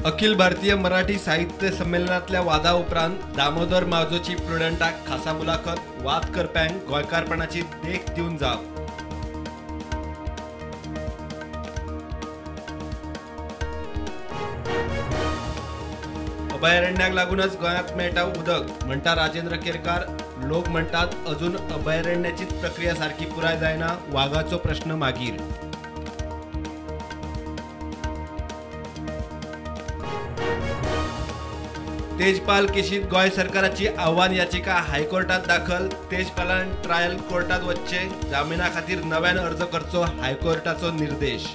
अखिल भारतीय मराठी साहित्य संमेलनातल्या वादा उपरांत दामोदर मावजोची प्रुडंटाक खासा मुलाखत वाद करप्यांक गोंयकारपणाची देख दिवन जाप। अभयारण्याक लागूनच गोंयात मेळटा उदक म्हणटा राजेंद्र केरकार। लोक म्हणटात अजून अभयारण्याचीच प्रक्रिया सारखी पुराय जायना, वाघाचो प्रश्न मागीर। तेजपाल केशीत गोंय सरकाराची आव्हान याचिका हायकोर्टात दाखल। तेजपालान ट्रायल कोर्टात वचचे, जामिना खातीर नव्यान अर्ज करचो, हायकोर्टाचो निर्देश।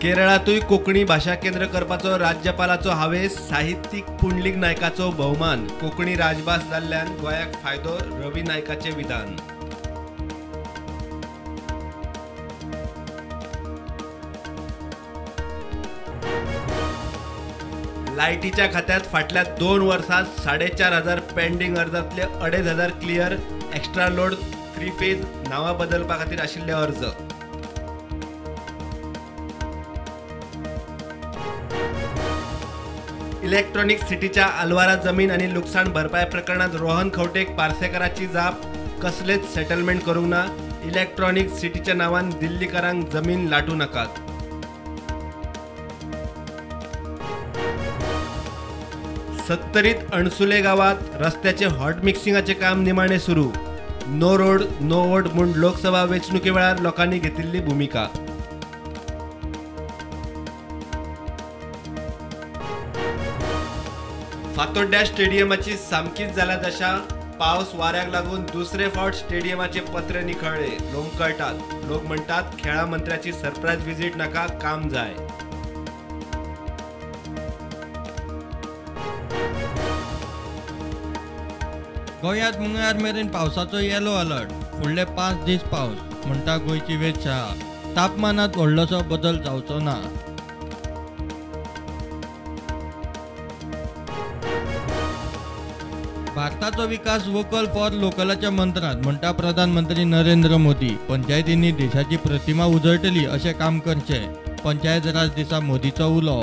केरळातूय कोंकणी भाषा केंद्र करपाचो राज्यपालाचो हावेस। साहित्यीक पुंडलीक नायकाचो भोवमान, कोंकणी राजभास जाल्ल्यान गोंयाक फायदो, रवी नायकाचे विधान। लायटीच्या खात्यात फाटल्या 2 वर्सांत 4,500 पेंडिंग अर्जांतले 2,500 क्लियर। एक्स्ट्रा लोड 3 फेज नावां बदलपा खातीर आशिल्ले अर्ज। इलेक्ट्रॉनिक सिटीच्या आल्वारा जमीन आणि लुकसाण भरपाई प्रकरणात रोहन खंवटेक पार्सेकराची जाप, कसलेच सेटलमेंट करूंक ना। इलेक्ट्रॉनिक सिटीच्या नावान दिल्लीकारांक जमीन लाटू नाकात। सत्तरीत अणसुले गावात रस्त्याचे हॉट मिक्सिंगाचे काम निमाणे सुरू। नो रोड नो वोट म्हूण लोकसभा वेंचणुके वेळार लोकांनी घेतिल्ली भूमिका। फातोड्ड्या स्टेडियमाची सामकीच जाला दशा। पावस वाऱ्याक लागून दुसरे फावट स्टेडियमाचे पत्रे निखळ्ळे, लोंबकळटात। लोक म्हणटात खेळा मंत्र्याची सरप्राईज विजीट नाका, काम जाय। गोंयांत मंगळार मेरेन पावसाचो येलो अलर्ट। फुडले 5 दीस पावस म्हणटा गोंयची वेधशाळा। तापमानात व्हडलोसो बदल जावचो ना। भारताचो विकास वोकल फॉर लोकलाच्या मंत्रात म्हणटा प्रधानमंत्री नरेंद्र मोदी। पंचायतींनी देशाची प्रतिमा उजळटली अशें काम करचे, पंचायत राज दिसा मोदीचो उलो।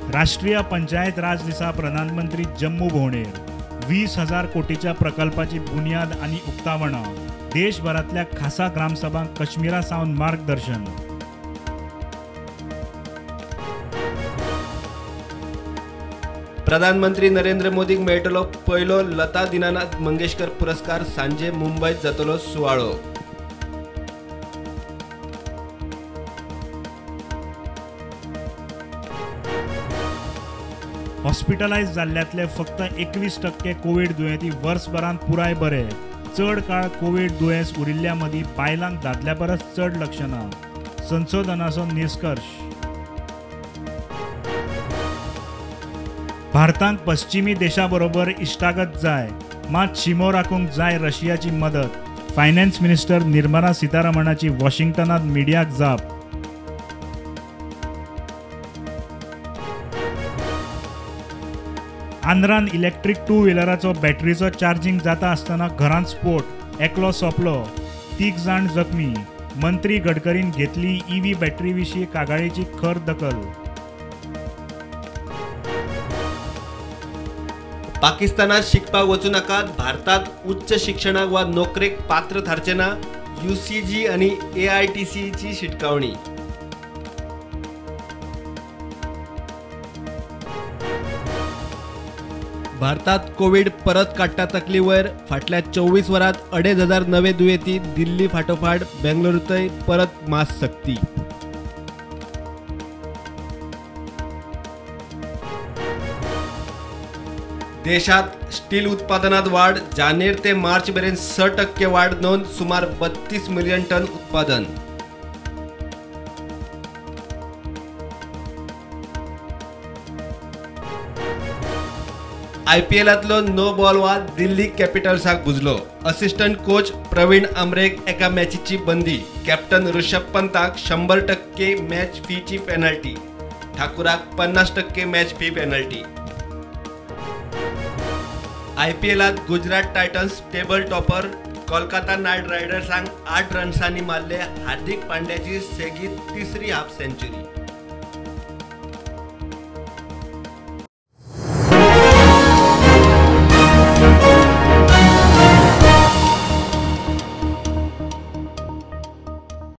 राष्ट्रीय पंचायत राज दिसा प्रधानमंत्री जम्मू भोंवडेर। 20,000 कोटीच्या प्रकल्पाची बुनियाद आणि उक्तावणां। देशभरातल्या खासा ग्रामसभांक काश्मीरा सावन मार्गदर्शन। प्रधानमंत्री नरेंद्र मोदीक मेळटलो पयलो लता दिनानाथ मंगेशकर पुरस्कार। सांजे मुंबईत जातलो सुवाळो। हॉस्पिटलायज जाल्ल्यातले फक्त 21% कोविड दुयेंती वर्सभरांत पुराय बरे। चड काळ कोविड दुयेंस उरिल्ल्या मदीं बायलांक दादल्या परस चड लक्षणां। संशोधनाचो निश्कर्श। भारतांक पश्चिमी देशाबरोबर इश्टागत जाय, मात शिमो राखूंक जाय रशियाची मदत। फायनान्स मिनिस्टर निर्मला सीतारामनाची वॉशिंग्टनात मिडियाक जाप। आंध्रान इलेक्ट्रीक 2 व्हिलराचो बॅटरीचो चार्जिंग जाता आसतना घरांत स्फोट, एकलो सोंपलो, 3 जाण जखमी। मंत्री गडकरीन घेतली ईव्ही बॅटरी विशीं कागाळीची खर दखल। पाकिस्तानात शिकपाक वचूं नाकात, भारतात उच्च शिक्षणाक वा नोकरेक पात्र थारचे ना। UCG आणि AITC ची शिटकावणी। भारतात कोविड परत काडटा तकली वयर। फाटल्या 24 वरांत 2,500 नवे दुयेंती। दिल्ली फाटोफाट बेंगलुरूतय परत मास सक्ती। देशात स्टील उत्पादनात वाढ। जानेर ते मार्च मेरेन 6% वाढ नोंद, सुमार 32 मिलियन टन उत्पादन। IPLातलो नो बॉल वाद दिल्ली कॅपिटल्साक बुजलो। असिस्टंट कोच प्रवीण आमरेक एका मॅचीची बंदी। कॅप्टन ऋषभ पंताक 100% मॅच फीची पेनल्टी। ठाकुराक 50% मॅच फी पेनल्टी। IPLात Gujarat Titans table topper. Kolkata Knight रायडर्सांक 8 रन्सांनी मारले हार्दिक पांड्याची सेगीत 3री हाफ सेंचुरी.